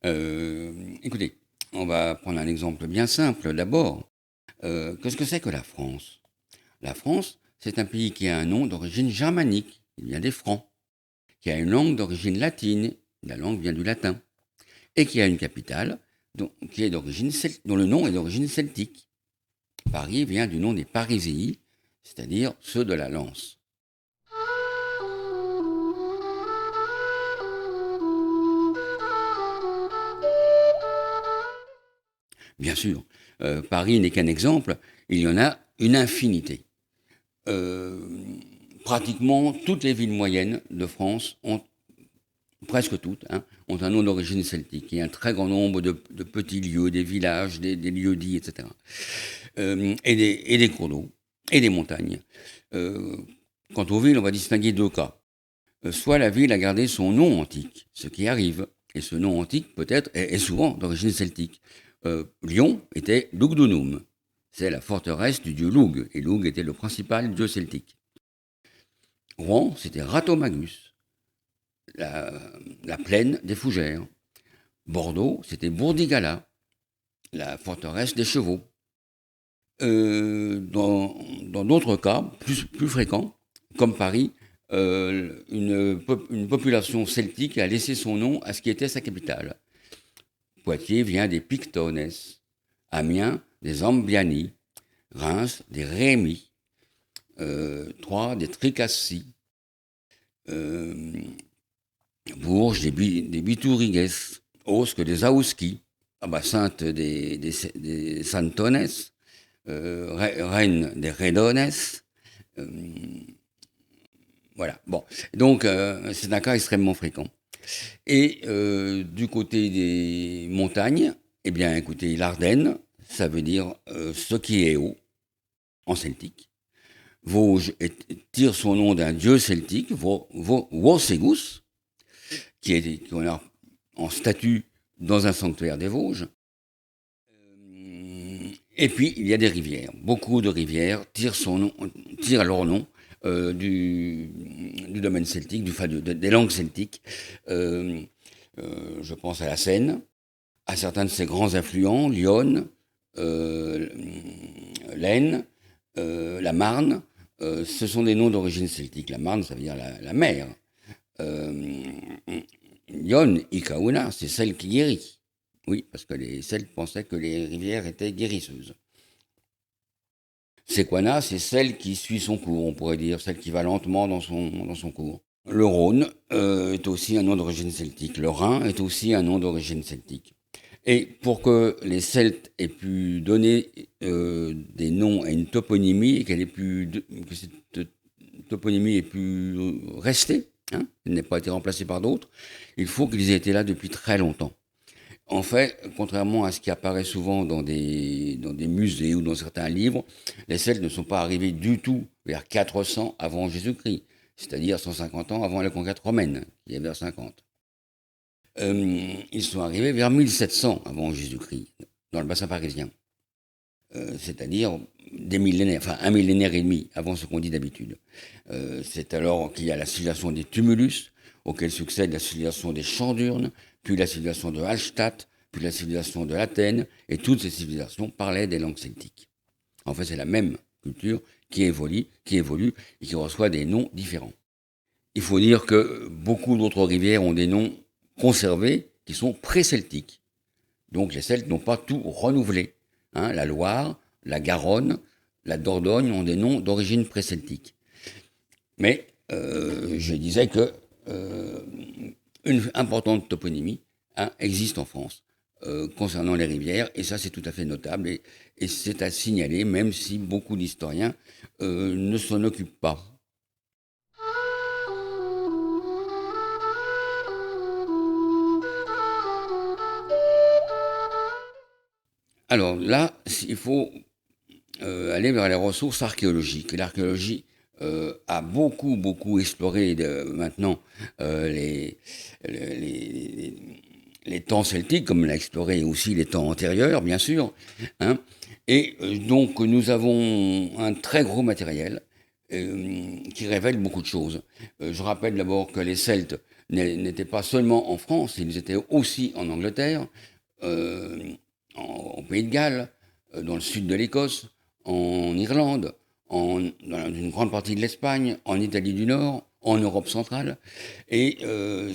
Écoutez, on va prendre un exemple bien simple d'abord. Qu'est-ce que c'est que la France? La France, c'est un pays qui a un nom d'origine germanique, il vient des Francs, qui a une langue d'origine latine, la langue vient du latin, et qui a une capitale qui est dont le nom est d'origine celtique. Paris vient du nom des Parisii, c'est-à-dire ceux de la Lance. Bien sûr, Paris n'est qu'un exemple, il y en a une infinité. Euh, Pratiquement toutes les villes moyennes de France presque toutes, ont un nom d'origine celtique. Il y a un très grand nombre de petits lieux, des villages, des lieux-dits, etc. Et des cours d'eau, et des montagnes. Euh, Quant aux villes, on va distinguer deux cas. Soit la ville a gardé son nom antique, ce qui arrive, et ce nom antique peut-être est souvent d'origine celtique. Lyon était Lugdunum, c'est la forteresse du dieu Lug, et Lug était le principal dieu celtique. Rouen, c'était Ratomagus, la, la plaine des fougères. Bordeaux, c'était Bourdigala, la forteresse des chevaux. Dans d'autres cas, plus fréquents, comme Paris, une population celtique a laissé son nom à ce qui était sa capitale. Poitiers vient des Pictones, Amiens des Ambiani, Reims des Rémi, Troyes des Tricassi, Bourges des Biturigues, Osque des Aouski, Sainte des Santones, Rennes des Redones. Euh, voilà. Bon. Donc, c'est un cas extrêmement fréquent. Et du côté des montagnes, eh bien, écoutez, l'Ardenne, ça veut dire ce qui est haut, en celtique. Vosges tire son nom d'un dieu celtique, Vosegus, qui est en statue dans un sanctuaire des Vosges. Et puis, il y a des rivières. Beaucoup de rivières tirent leur nom du domaine celtique, des langues celtiques. Je pense à la Seine, à certains de ses grands affluents, l'Yonne, l'Aisne, la Marne. Ce sont des noms d'origine celtique. La Marne, ça veut dire la mer. Lyon, Ikauna, c'est celle qui guérit. Oui, parce que les Celtes pensaient que les rivières étaient guérisseuses. Sequana, c'est celle qui suit son cours, on pourrait dire, celle qui va lentement dans son cours. Le Rhône est aussi un nom d'origine celtique. Le Rhin est aussi un nom d'origine celtique. Et pour que les Celtes aient pu donner des noms à une toponymie et que cette toponymie ait pu rester, elle n'ait pas été remplacée par d'autres, il faut qu'ils aient été là depuis très longtemps. En fait, contrairement à ce qui apparaît souvent dans des musées ou dans certains livres, les Celtes ne sont pas arrivés du tout vers 400 avant Jésus-Christ, c'est-à-dire 150 ans avant la conquête romaine, qui est vers 50. Ils sont arrivés vers 1700 avant Jésus-Christ, dans le bassin parisien. C'est-à-dire des millénaires, enfin un millénaire et demi avant ce qu'on dit d'habitude. C'est alors qu'il y a la civilisation des tumulus, auquel succède la civilisation des champs d'urnes, puis la civilisation de Hallstatt, puis la civilisation de l'Athènes, et toutes ces civilisations parlaient des langues celtiques. En fait, c'est la même culture qui évolue et qui reçoit des noms différents. Il faut dire que beaucoup d'autres rivières ont des noms conservés qui sont pré-celtiques. Donc les Celtes n'ont pas tout renouvelé. La Loire, la Garonne, la Dordogne ont des noms d'origine pré-celtique. Mais je disais que une importante toponymie existe en France concernant les rivières, et ça c'est tout à fait notable, et c'est à signaler, même si beaucoup d'historiens ne s'en occupent pas. Alors là, il faut aller vers les ressources archéologiques. L'archéologie a beaucoup exploré maintenant les temps celtiques, comme l'a exploré aussi les temps antérieurs, bien sûr. Et donc, nous avons un très gros matériel qui révèle beaucoup de choses. Je rappelle d'abord que les Celtes n'étaient pas seulement en France, ils étaient aussi en Angleterre, au Pays de Galles, dans le sud de l'Écosse, en Irlande, dans une grande partie de l'Espagne, en Italie du Nord, en Europe centrale. Et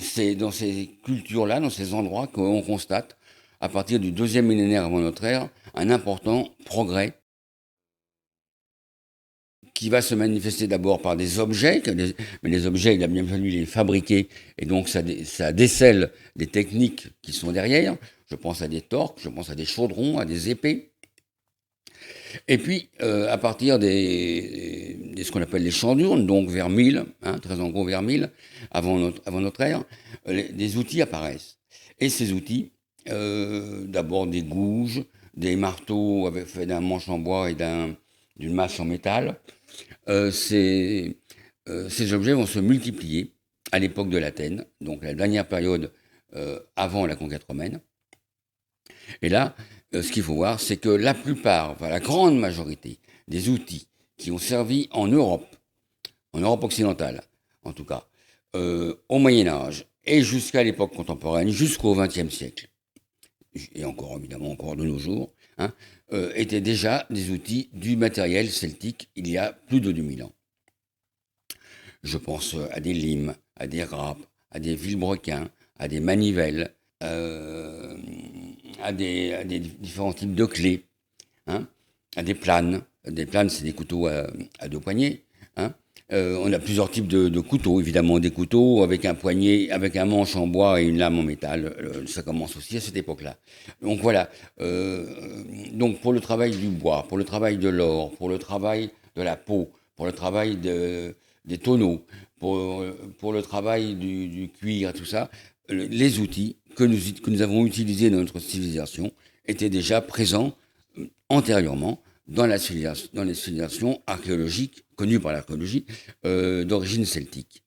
c'est dans ces cultures-là, dans ces endroits, qu'on constate, à partir du 2e millénaire avant notre ère, un important progrès qui va se manifester d'abord par des objets, mais les objets, il a bien fallu les fabriquer, et donc ça décèle des techniques qui sont derrière. Je pense à des torques, je pense à des chaudrons, à des épées. Et puis, à partir ce qu'on appelle les champs d'urnes, donc vers 1000, très en gros vers 1000, avant notre ère, des outils apparaissent. Et ces outils, d'abord des gouges, des marteaux faits d'un manche en bois et d'une masse en métal. Ces objets vont se multiplier à l'époque de l'Athènes, donc la dernière période avant la conquête romaine. Et là, ce qu'il faut voir, c'est que la grande majorité des outils qui ont servi en Europe occidentale, en tout cas, au Moyen-Âge et jusqu'à l'époque contemporaine, jusqu'au XXe siècle, et encore évidemment encore de nos jours, étaient déjà des outils du matériel celtique il y a plus de 2000 ans. Je pense à des limes, à des râpes, à des vilebrequins, à des manivelles, à des différents types de clés, à des planes. Des planes, c'est des couteaux à 2 poignées. On a plusieurs types de couteaux, évidemment, des couteaux avec un poignet, avec un manche en bois et une lame en métal. Ça commence aussi à cette époque-là. Donc voilà. Donc pour le travail du bois, pour le travail de l'or, pour le travail de la peau, pour le travail des tonneaux, pour le travail du cuir, tout ça, les outils que nous avons utilisés dans notre civilisation étaient déjà présents antérieurement dans les civilisations archéologiques, connues par l'archéologie, d'origine celtique.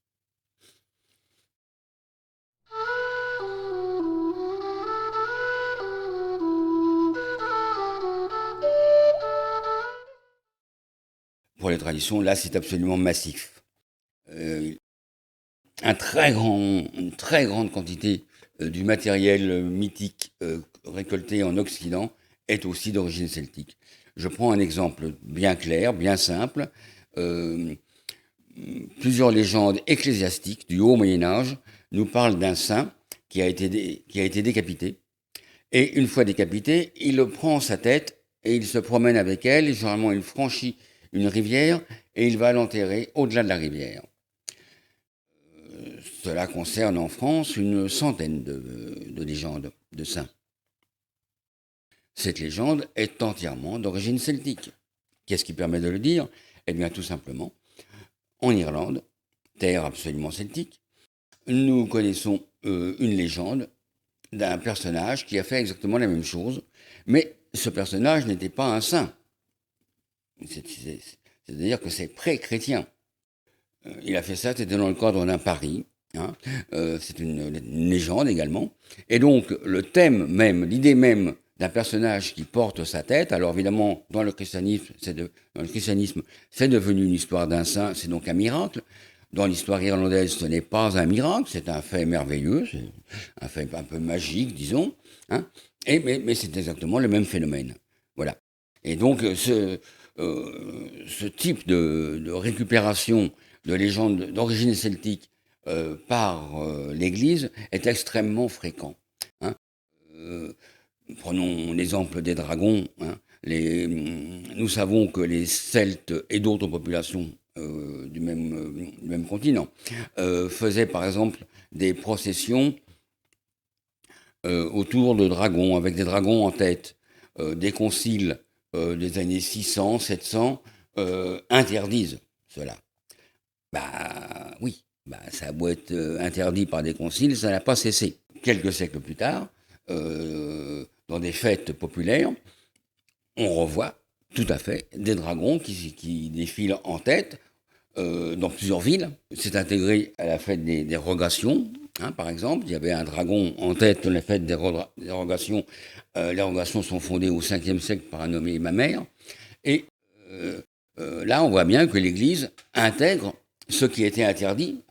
Pour les traditions, là, c'est absolument massif. Une très grande quantité du matériel mythique récolté en Occident est aussi d'origine celtique. Je prends un exemple bien clair, bien simple. Plusieurs légendes ecclésiastiques du Haut Moyen-Âge nous parlent d'un saint qui a été décapité. Et une fois décapité, il prend sa tête et il se promène avec elle. Et généralement, il franchit une rivière et il va l'enterrer au-delà de la rivière. Cela concerne en France une centaine de légendes de saints. Cette légende est entièrement d'origine celtique. Qu'est-ce qui permet de le dire ? Eh bien, tout simplement, en Irlande, terre absolument celtique, nous connaissons une légende d'un personnage qui a fait exactement la même chose, mais ce personnage n'était pas un saint. C'est-à-dire que c'est pré-chrétien. Il a fait ça, c'était dans le cadre d'un pari. C'est une légende également. Et donc, le thème même, l'idée même d'un personnage qui porte sa tête, alors évidemment, dans le christianisme, c'est devenu une histoire d'un saint, c'est donc un miracle. Dans l'histoire irlandaise, ce n'est pas un miracle, c'est un fait merveilleux, c'est un fait un peu magique, disons. Mais c'est exactement le même phénomène. Voilà. Et donc, ce type de récupération de légendes d'origine celtique par l'Église est extrêmement fréquent. Prenons l'exemple des dragons. Nous savons que les Celtes et d'autres populations du même continent faisaient par exemple des processions autour de dragons, avec des dragons en tête. Des conciles des années 600, 700 interdisent cela. Oui, ça a beau être interdit par des conciles, ça n'a pas cessé. Quelques siècles plus tard, dans des fêtes populaires, on revoit tout à fait des dragons qui défilent en tête dans plusieurs villes. C'est intégré à la fête des rogations, par exemple. Il y avait un dragon en tête de la fête des rogations. Les rogations sont fondées au 5e siècle par un nommé Mamère. Et là, on voit bien que l'Église intègre ce qui était interdit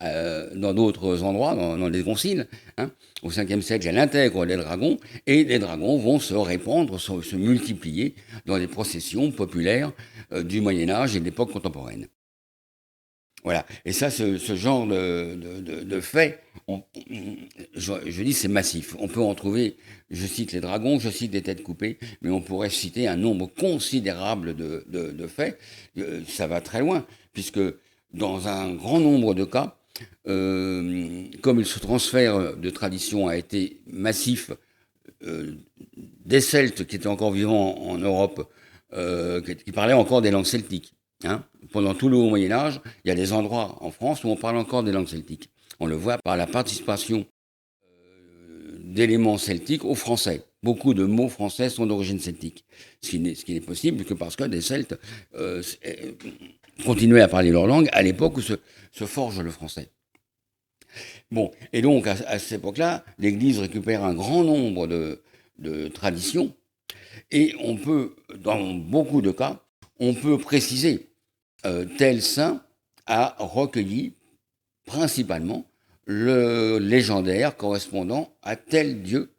dans d'autres endroits, dans les conciles. Hein. Au 5e siècle, elle intègre les dragons, et les dragons vont se répandre, se multiplier dans les processions populaires du Moyen-Âge et de l'époque contemporaine. Voilà. Et ça, ce genre de fait, je dis c'est massif. On peut en trouver, je cite les dragons, je cite des têtes coupées, mais on pourrait citer un nombre considérable de faits. Ça va très loin, puisque dans un grand nombre de cas, comme ce transfert de tradition a été massif, des Celtes qui étaient encore vivants en Europe, qui parlaient encore des langues celtiques. Hein. Pendant tout le Haut Moyen-Âge, il y a des endroits en France où on parle encore des langues celtiques. On le voit par la participation d'éléments celtiques aux Français. Beaucoup de mots français sont d'origine celtique. Ce qui n'est possible que parce que des Celtes continuaient à parler leur langue à l'époque où se forge le français. Bon, et donc à cette époque-là, l'Église récupère un grand nombre de traditions, et on peut, dans beaucoup de cas, on peut préciser tel saint a recueilli principalement le légendaire correspondant à tel dieu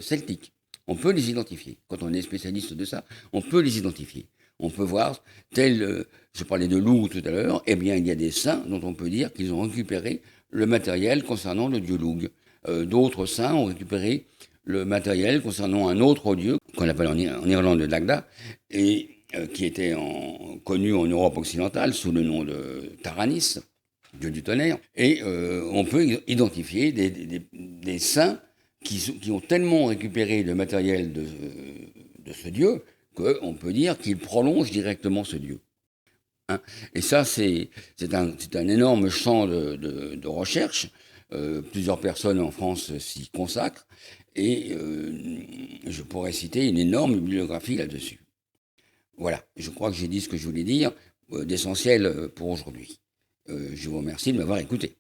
celtique. On peut les identifier. Quand on est spécialiste de ça, on peut les identifier. On peut voir je parlais de loup tout à l'heure, eh bien il y a des saints dont on peut dire qu'ils ont récupéré le matériel concernant le dieu Lugh. D'autres saints ont récupéré le matériel concernant un autre dieu qu'on appelle en Irlande le Dagda, et qui était connu en Europe occidentale sous le nom de Taranis, dieu du tonnerre. Et on peut identifier des saints qui ont tellement récupéré le matériel de ce dieu qu'on peut dire qu'ils prolongent directement ce dieu. Hein. Et ça, c'est un énorme champ de recherche. Plusieurs personnes en France s'y consacrent, et je pourrais citer une énorme bibliographie là-dessus. Voilà, je crois que j'ai dit ce que je voulais dire d'essentiel pour aujourd'hui. Je vous remercie de m'avoir écouté.